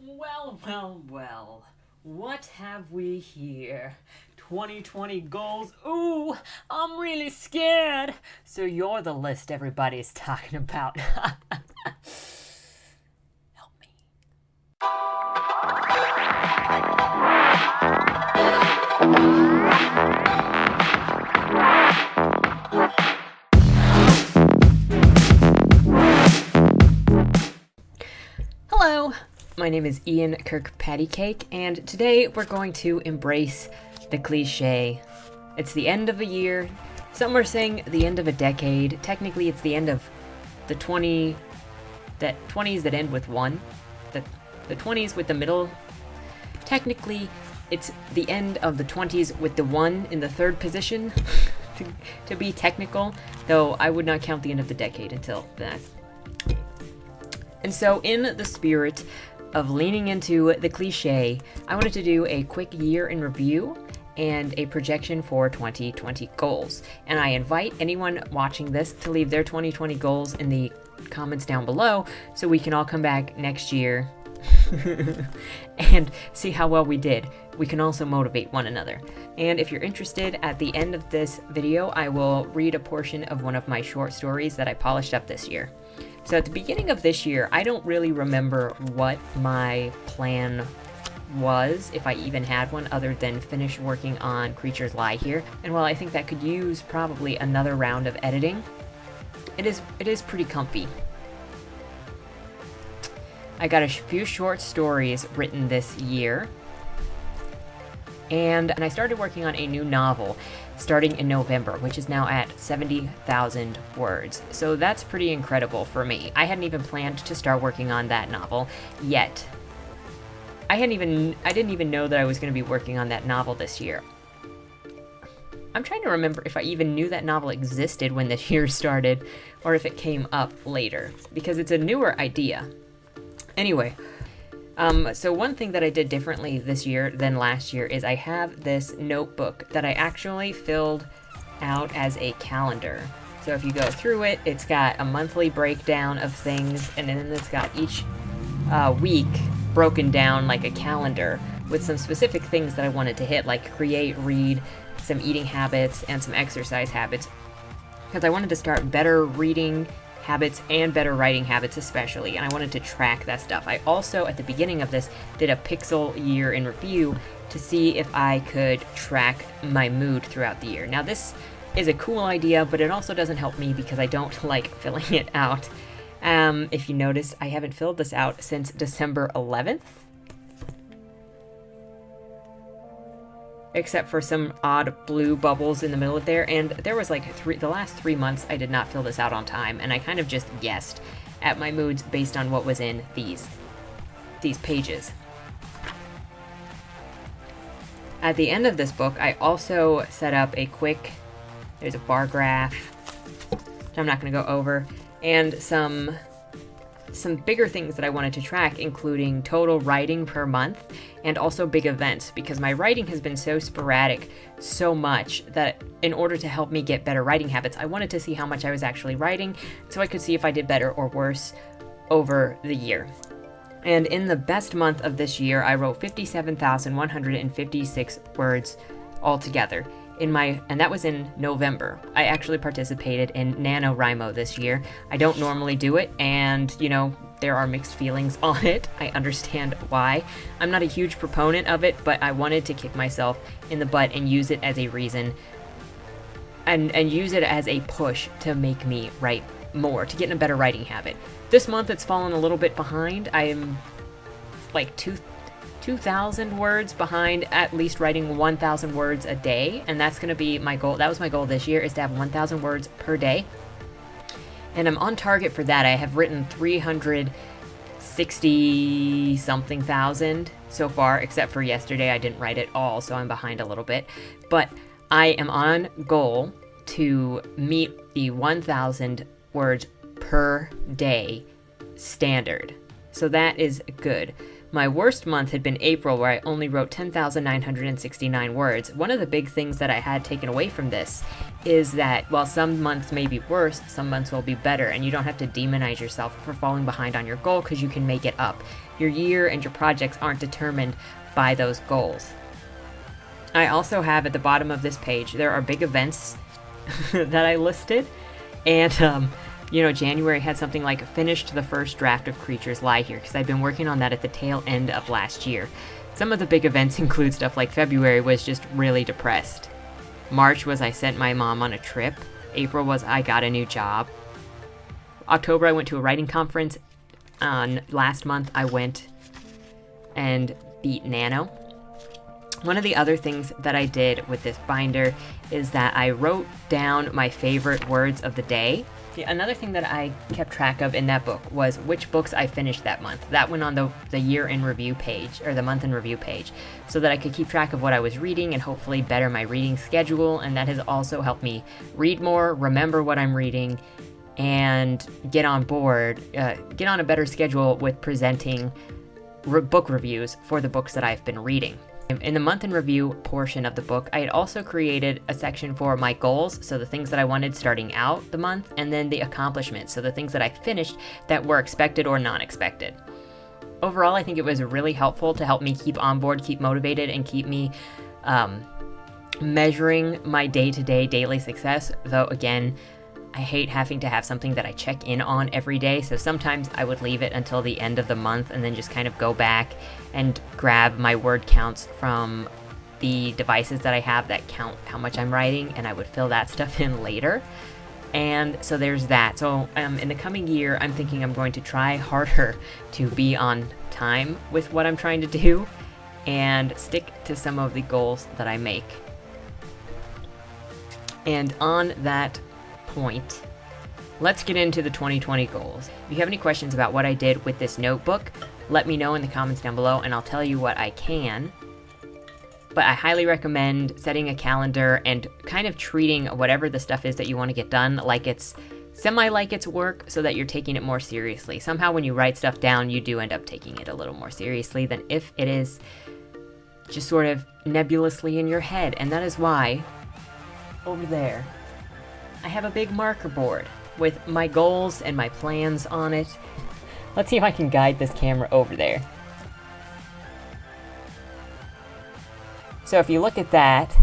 Well, well, well. What have we here? 2020 goals. Ooh, I'm really scared. So you're the list everybody's talking about. Help me. Hello, my name is Ian Kirkpatrick, and today we're going to embrace the cliche. It's the end of a year. Some are saying the end of a decade. Technically, it's the end of the 20s that end with 1. The 20s with the middle. Technically, it's the end of the 20s with the 1 in the third position, to be technical, though I would not count the end of the decade until that. And so, in the spirit of leaning into the cliche, I wanted to do a quick year in review and a projection for 2020 goals. And I invite anyone watching this to leave their 2020 goals in the comments down below so we can all come back next year and see how well we did. We can also motivate one another. And if you're interested, at the end of this video, I will read a portion of one of my short stories that I polished up this year. So at the beginning of this year, I don't really remember what my plan was, if I even had one, other than finish working on Creatures Lie Here. And while I think that could use probably another round of editing, it is pretty comfy. I got a few short stories written this year, and I started working on a new novel starting in November, which is now at 70,000 words. So that's pretty incredible for me. I hadn't even planned to start working on that novel yet. I didn't even know that I was going to be working on that novel this year. I'm trying to remember if I even knew that novel existed when this year started, or if it came up later, because it's a newer idea. Anyway, so one thing that I did differently this year than last year is I have this notebook that I actually filled out as a calendar. So if you go through it, it's got a monthly breakdown of things, and then it's got each week broken down like a calendar with some specific things that I wanted to hit, like create, read, some eating habits, and some exercise habits, because I wanted to start better reading habits and better writing habits especially, and I wanted to track that stuff. I also, at the beginning of this, did a pixel year in review to see if I could track my mood throughout the year. Now this is a cool idea, but it also doesn't help me because I don't like filling it out. If you notice, I haven't filled this out since December 11th. Except for some odd blue bubbles in the middle of there, and there was like the last 3 months I did not fill this out on time, and I kind of just guessed at my moods based on what was in these pages. At the end of this book, I also set up there's a bar graph, which I'm not going to go over, and some bigger things that I wanted to track, including total writing per month and also big events, because my writing has been so sporadic so much that in order to help me get better writing habits, I wanted to see how much I was actually writing so I could see if I did better or worse over the year. And in the best month of this year, I wrote 57,156 words altogether. And that was in November. I actually participated in NaNoWriMo this year. I don't normally do it, and, there are mixed feelings on it. I understand why. I'm not a huge proponent of it, but I wanted to kick myself in the butt and use it as a reason, and use it as a push to make me write more, to get in a better writing habit. This month it's fallen a little bit behind. I am like 2,000 words behind, at least writing 1,000 words a day, and that's going to be my goal. That was my goal this year, is to have 1,000 words per day, and I'm on target for that. I have written 360 something thousand so far, except for yesterday I didn't write it all, so I'm behind a little bit, but I am on goal to meet the 1,000 words per day standard, so that is good. My worst month had been April, where I only wrote 10,969 words. One of the big things that I had taken away from this is that while some months may be worse, some months will be better, and you don't have to demonize yourself for falling behind on your goal because you can make it up. Your year and your projects aren't determined by those goals. I also have at the bottom of this page, there are big events that I listed, and January had something like finished the first draft of Creatures Lie Here, because I've been working on that at the tail end of last year. Some of the big events include stuff like February was just really depressed. March was I sent my mom on a trip. April was I got a new job. October I went to a writing conference. Last month I went and beat Nano. One of the other things that I did with this binder is that I wrote down my favorite words of the day. Another thing that I kept track of in that book was which books I finished that month. That went on the year in review page, or the month in review page, so that I could keep track of what I was reading and hopefully better my reading schedule, and that has also helped me read more, remember what I'm reading, and get on a better schedule with presenting book reviews for the books that I've been reading. In the month in review portion of the book, I had also created a section for my goals, so the things that I wanted starting out the month, and then the accomplishments, so the things that I finished that were expected or non-expected. Overall, I think it was really helpful to help me keep on board, keep motivated, and keep me measuring my day-to-day daily success, though again, I hate having to have something that I check in on every day, so sometimes I would leave it until the end of the month and then just kind of go back and grab my word counts from the devices that I have that count how much I'm writing, and I would fill that stuff in later. And so there's that. So in the coming year, I'm thinking I'm going to try harder to be on time with what I'm trying to do and stick to some of the goals that I make. And on that point, let's get into the 2020 goals. If you have any questions about what I did with this notebook, let me know in the comments down below and I'll tell you what I can. But I highly recommend setting a calendar and kind of treating whatever the stuff is that you want to get done like it's work, so that you're taking it more seriously. Somehow when you write stuff down, you do end up taking it a little more seriously than if it is just sort of nebulously in your head. And that is why over there I have a big marker board with my goals and my plans on it. Let's see if I can guide this camera over there. So if you look at that,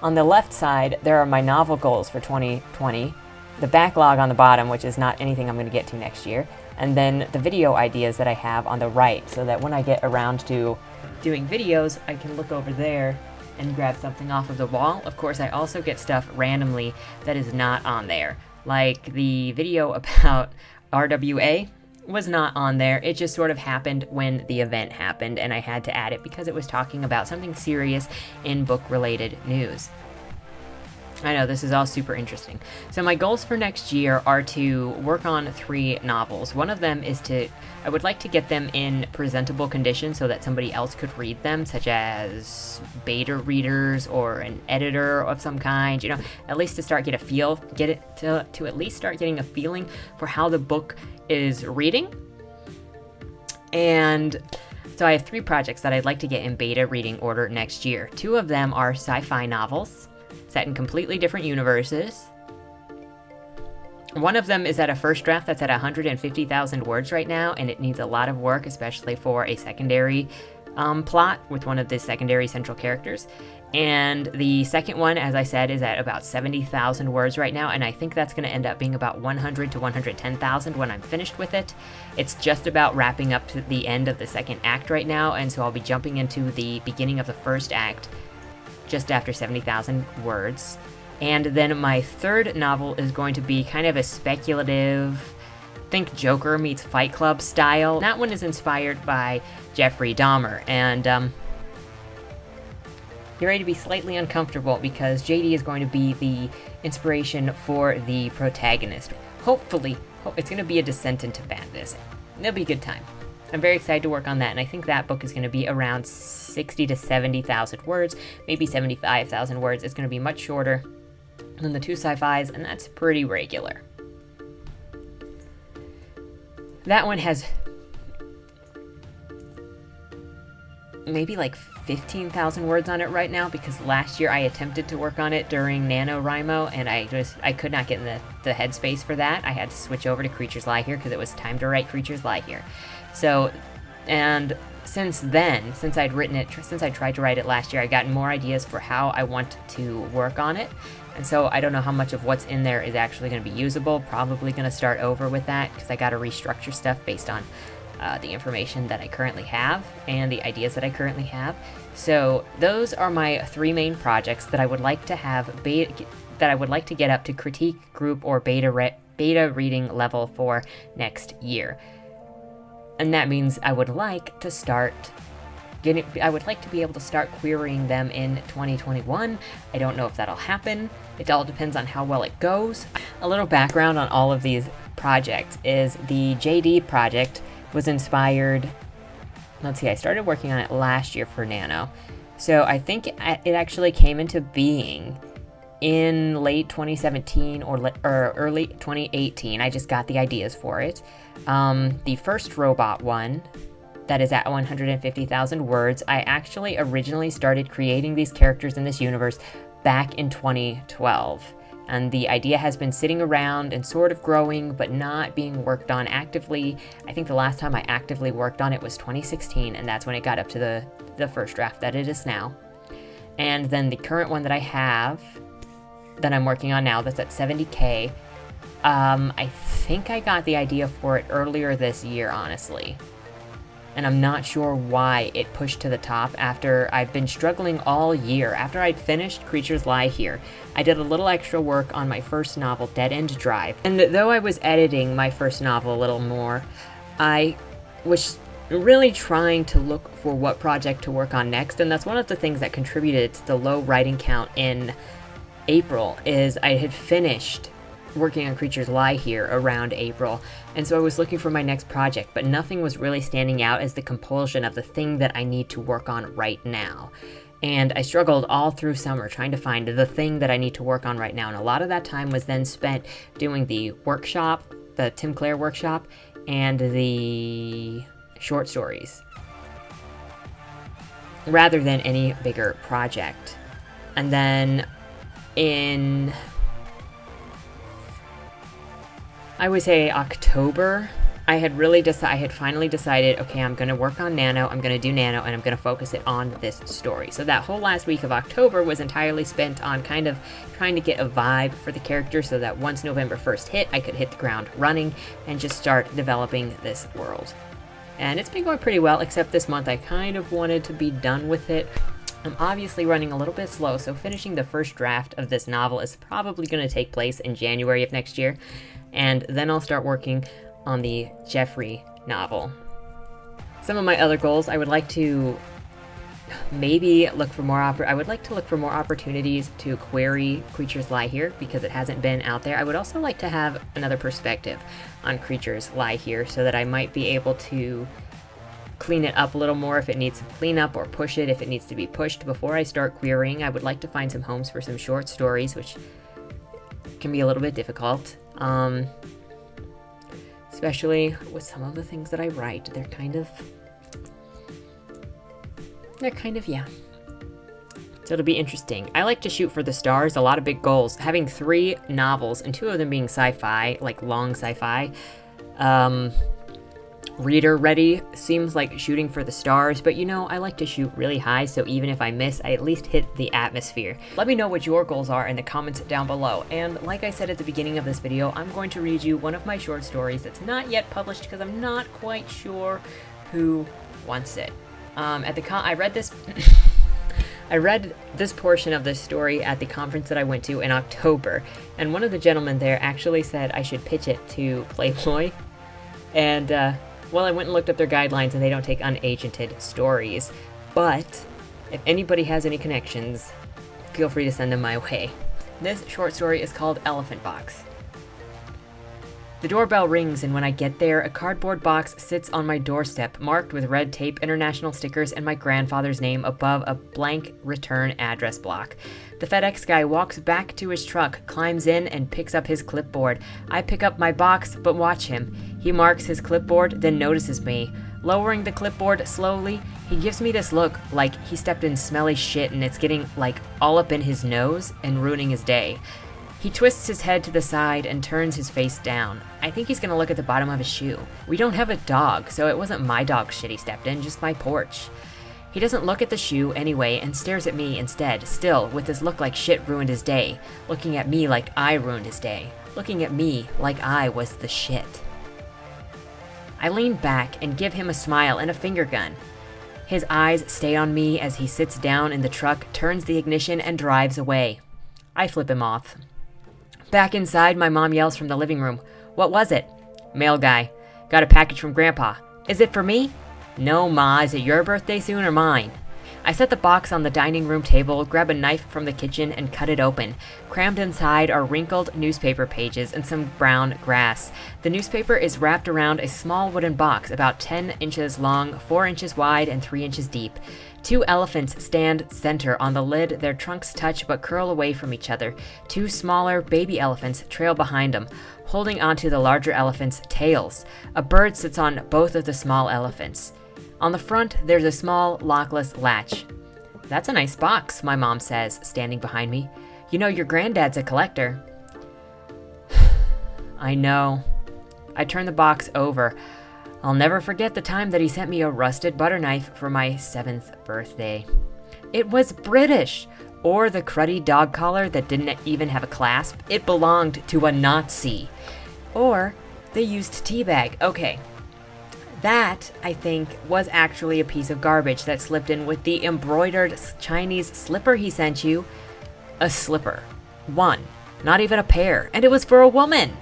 on the left side, there are my novel goals for 2020, the backlog on the bottom, which is not anything I'm going to get to next year, and then the video ideas that I have on the right, so that when I get around to doing videos, I can look over there and grab something off of the wall. Of course, I also get stuff randomly that is not on there. Like the video about RWA was not on there. It just sort of happened when the event happened, and I had to add it because it was talking about something serious in book-related news. I know, this is all super interesting. So my goals for next year are to work on 3 novels. One of them is I would like to get them in presentable condition so that somebody else could read them, such as beta readers or an editor of some kind, at least to start to at least start getting a feeling for how the book is reading. And so I have 3 projects that I'd like to get in beta reading order next year. 2 of them are sci-fi novels set in completely different universes. One of them is at a first draft that's at 150,000 words right now, and it needs a lot of work, especially for a secondary plot with one of the secondary central characters. And the second one, as I said, is at about 70,000 words right now, and I think that's going to end up being about 100 to 110,000 when I'm finished with it. It's just about wrapping up to the end of the second act right now, and so I'll be jumping into the beginning of the first act just after 70,000 words. And then my third novel is going to be kind of a speculative, think Joker meets Fight Club style. That one is inspired by Jeffrey Dahmer, and you're ready to be slightly uncomfortable because JD is going to be the inspiration for the protagonist. Hopefully, it's going to be a descent into madness. It'll be a good time. I'm very excited to work on that, and I think that book is going to be around 60 to 70,000 words, maybe 75,000 words. It's going to be much shorter than the 2 sci-fis, and that's pretty regular. maybe like 15,000 words on it right now, because last year I attempted to work on it during NaNoWriMo and I could not get in the headspace for that. I had to switch over to Creatures Lie Here because it was time to write Creatures Lie Here. So, and since then, since I tried to write it last year, I got more ideas for how I want to work on it. And so I don't know how much of what's in there is actually going to be usable. Probably going to start over with that because I got to restructure stuff based on the information that I currently have and the ideas that I currently have. So those are my 3 main projects that I would like to have get up to critique group or beta reading level for next year. And that means I would like to be able to start querying them in 2021. I don't know if that'll happen. It all depends on how well it goes. A little background on all of these projects is the JD project was inspired, I started working on it last year for Nano. So I think it actually came into being in late 2017 or early 2018. I just got the ideas for it. The first robot one, that is at 150,000 words, I actually originally started creating these characters in this universe back in 2012. And the idea has been sitting around and sort of growing, but not being worked on actively. I think the last time I actively worked on it was 2016, and that's when it got up to the first draft that it is now. And then the current one that I have, that I'm working on now, that's at 70K, I think I got the idea for it earlier this year, honestly. And I'm not sure why it pushed to the top after I've been struggling all year. After I'd finished Creatures Lie Here, I did a little extra work on my first novel, Dead End Drive. And though I was editing my first novel a little more, I was really trying to look for what project to work on next. And that's one of the things that contributed to the low writing count in April, is I had finished working on Creatures Lie Here around April, and so I was looking for my next project, but nothing was really standing out as the compulsion of the thing that I need to work on right now. And I struggled all through summer trying to find the thing that I need to work on right now, and a lot of that time was then spent doing the workshop, the Tim Clare workshop, and the short stories, rather than any bigger project. And then in, I would say October, I had finally decided, okay, I'm going to work on Nano, I'm going to do Nano, and I'm going to focus it on this story. So that whole last week of October was entirely spent on kind of trying to get a vibe for the character so that once November 1st hit, I could hit the ground running and just start developing this world. And it's been going pretty well, except this month I kind of wanted to be done with it. I'm obviously running a little bit slow, so finishing the first draft of this novel is probably going to take place in January of next year. And then I'll start working on the Jeffrey novel. Some of my other goals, I would like to maybe look for more opportunities to query Creatures Lie Here, because it hasn't been out there. I would also like to have another perspective on Creatures Lie Here so that I might be able to clean it up a little more if it needs some cleanup, or push it if it needs to be pushed before I start querying. I would like to find some homes for some short stories, which can be a little bit difficult. Especially with some of the things that I write. They're kind of, yeah. So it'll be interesting. I like to shoot for the stars, a lot of big goals. Having 3 novels, and 2 of them being sci-fi, like long sci-fi, reader ready seems like shooting for the stars, but you know, I like to shoot really high, so even if I miss, I at least hit the atmosphere. Let me know what your goals are in the comments down below, and like I said at the beginning of this video, I'm going to read you one of my short stories that's not yet published because I'm not quite sure who wants it. I read this I read this portion of this story at the conference that I went to in October, and one of the gentlemen there actually said I should pitch it to Playboy, and well, I went and looked up their guidelines, and they don't take unagented stories. But if anybody has any connections, feel free to send them my way. This short story is called Elephant Box. The doorbell rings, and when I get there, a cardboard box sits on my doorstep, marked with red tape, international stickers, and my grandfather's name above a blank return address block. The FedEx guy walks back to his truck, climbs in, and picks up his clipboard. I pick up my box, but watch him. He marks his clipboard, then notices me. Lowering the clipboard slowly, he gives me this look like he stepped in smelly shit and it's getting, like, all up in his nose and ruining his day. He twists his head to the side and turns his face down. I think he's gonna look at the bottom of his shoe. We don't have a dog, so it wasn't my dog's shit he stepped in, just my porch. He doesn't look at the shoe anyway and stares at me instead, still with his look like shit ruined his day, looking at me like I ruined his day, looking at me like I was the shit. I lean back and give him a smile and a finger gun. His eyes stay on me as he sits down in the truck, turns the ignition, and drives away. I flip him off. Back inside, my mom yells from the living room, "What was it?" "Mail guy. Got a package from Grandpa." "Is it for me?" "No, Ma. Is it your birthday soon or mine?" I set the box on the dining room table, grab a knife from the kitchen, and cut it open. Crammed inside are wrinkled newspaper pages and some brown grass. The newspaper is wrapped around a small wooden box about 10 inches long, 4 inches wide, and 3 inches deep. 2 elephants stand center on the lid, their trunks touch but curl away from each other. 2 smaller baby elephants trail behind them, holding onto the larger elephants' tails. A bird sits on both of the small elephants. On the front, there's a small, lockless latch. "That's a nice box," my mom says, standing behind me. "You know, your granddad's a collector." I know. I turn the box over. I'll never forget the time that he sent me a rusted butter knife for my 7th birthday. It was British, or the cruddy dog collar that didn't even have a clasp. It belonged to a Nazi. Or the used tea bag. Okay. That, I think, was actually a piece of garbage that slipped in with the embroidered Chinese slipper he sent you. A slipper. 1. Not even a pair. And it was for a woman!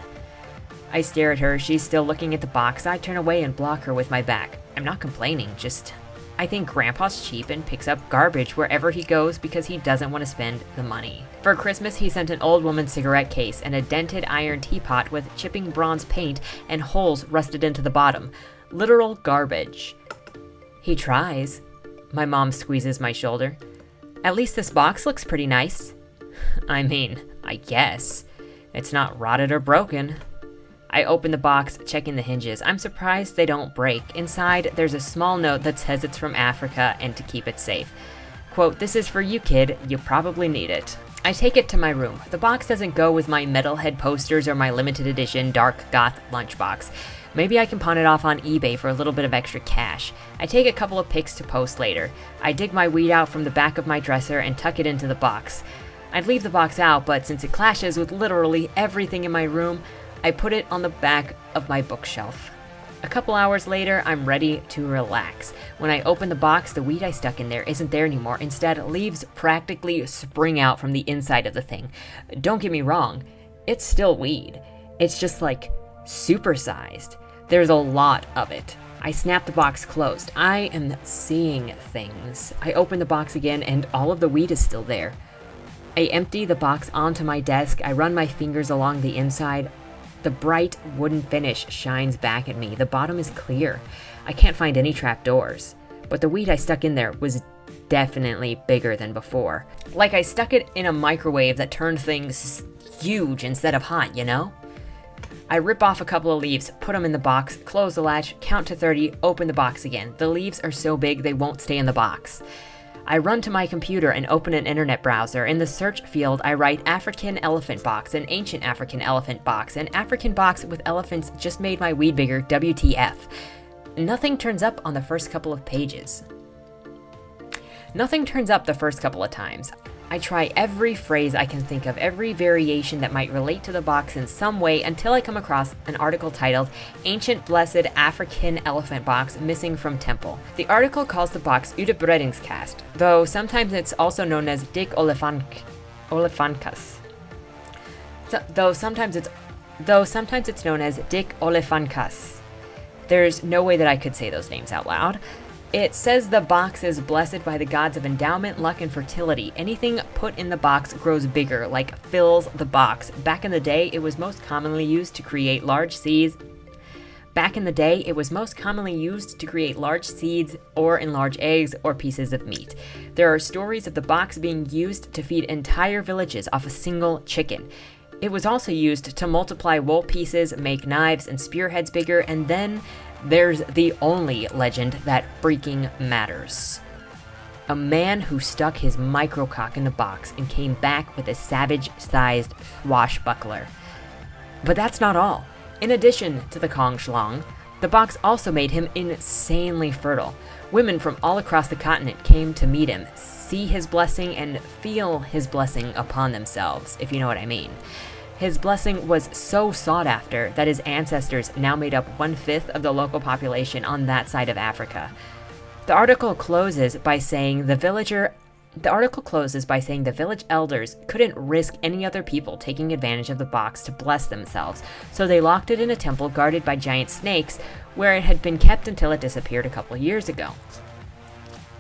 I stare at her. She's still looking at the box. I turn away and block her with my back. I'm not complaining, just... I think Grandpa's cheap and picks up garbage wherever he goes because he doesn't want to spend the money. For Christmas, he sent an old woman's cigarette case and a dented iron teapot with chipping bronze paint and holes rusted into the bottom. Literal garbage. He tries. My mom squeezes my shoulder. "At least this box looks pretty nice." I mean, I guess. It's not rotted or broken. I open the box, checking the hinges. I'm surprised they don't break. Inside, there's a small note that says it's from Africa and to keep it safe. Quote, "This is for you, kid. You probably need it." I take it to my room. The box doesn't go with my Metalhead posters or my limited edition Dark Goth lunchbox. Maybe I can pawn it off on eBay for a little bit of extra cash. I take a couple of pics to post later. I dig my weed out from the back of my dresser and tuck it into the box. I'd leave the box out, but since it clashes with literally everything in my room, I put it on the back of my bookshelf. A couple hours later, I'm ready to relax. When I open the box, the weed I stuck in there isn't there anymore. Instead, leaves practically spring out from the inside of the thing. Don't get me wrong, it's still weed. It's just like supersized. There's a lot of it. I snap the box closed. I am seeing things. I open the box again and all of the weed is still there. I empty the box onto my desk. I run my fingers along the inside. The bright wooden finish shines back at me. The bottom is clear. I can't find any trapdoors. But the weed I stuck in there was definitely bigger than before. Like I stuck it in a microwave that turned things huge instead of hot, you know? I rip off a couple of leaves, put them in the box, close the latch, count to 30, open the box again. The leaves are so big they won't stay in the box. I run to my computer and open an internet browser. In the search field, I write African elephant box, an ancient African elephant box, an African box with elephants just made my weed bigger, WTF. Nothing turns up on the first couple of pages. Nothing turns up the first couple of times. I try every phrase I can think of, every variation that might relate to the box in some way until I come across an article titled Ancient Blessed African Elephant Box Missing from Temple. The article calls the box Udebreddingskast, though sometimes it's also known as Dick Olefantkas. Though sometimes it's known as Dick Olefantkas. There's no way that I could say those names out loud. It says the box is blessed by the gods of endowment, luck, and fertility. Anything put in the box grows bigger, like fills the box. Back in the day, it was most commonly used to create large seeds. Or enlarge eggs or pieces of meat. There are stories of the box being used to feed entire villages off a single chicken. It was also used to multiply wool pieces, make knives and spearheads bigger, and then there's the only legend that freaking matters. A man who stuck his microcock in the box and came back with a savage-sized swashbuckler. But that's not all. In addition to the Kong Schlong, the box also made him insanely fertile. Women from all across the continent came to meet him, see his blessing, and feel his blessing upon themselves, if you know what I mean. His blessing was so sought after that his ancestors now made up 1/5 of the local population on that side of Africa. The article closes by saying the village elders couldn't risk any other people taking advantage of the box to bless themselves, so they locked it in a temple guarded by giant snakes, where it had been kept until it disappeared a couple years ago.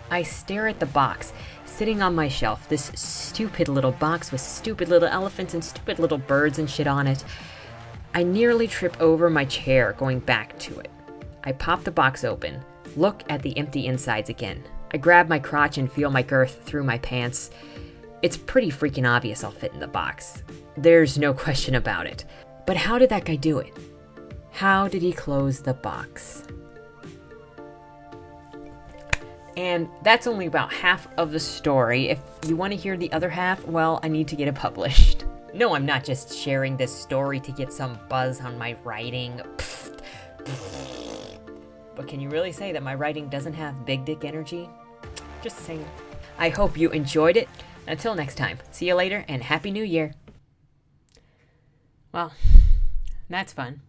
I stare at the box, sitting on my shelf, this stupid little box with stupid little elephants and stupid little birds and shit on it. I nearly trip over my chair going back to it. I pop the box open, look at the empty insides again. I grab my crotch and feel my girth through my pants. It's pretty freaking obvious I'll fit in the box. There's no question about it. But how did that guy do it? How did he close the box? And that's only about half of the story. If you want to hear the other half, well, I need to get it published. No, I'm not just sharing this story to get some buzz on my writing. But can you really say that my writing doesn't have big dick energy? Just saying. I hope you enjoyed it. Until next time, see you later and Happy New Year. Well, that's fun.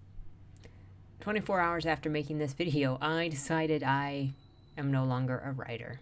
24 hours after making this video, I decided I am no longer a writer.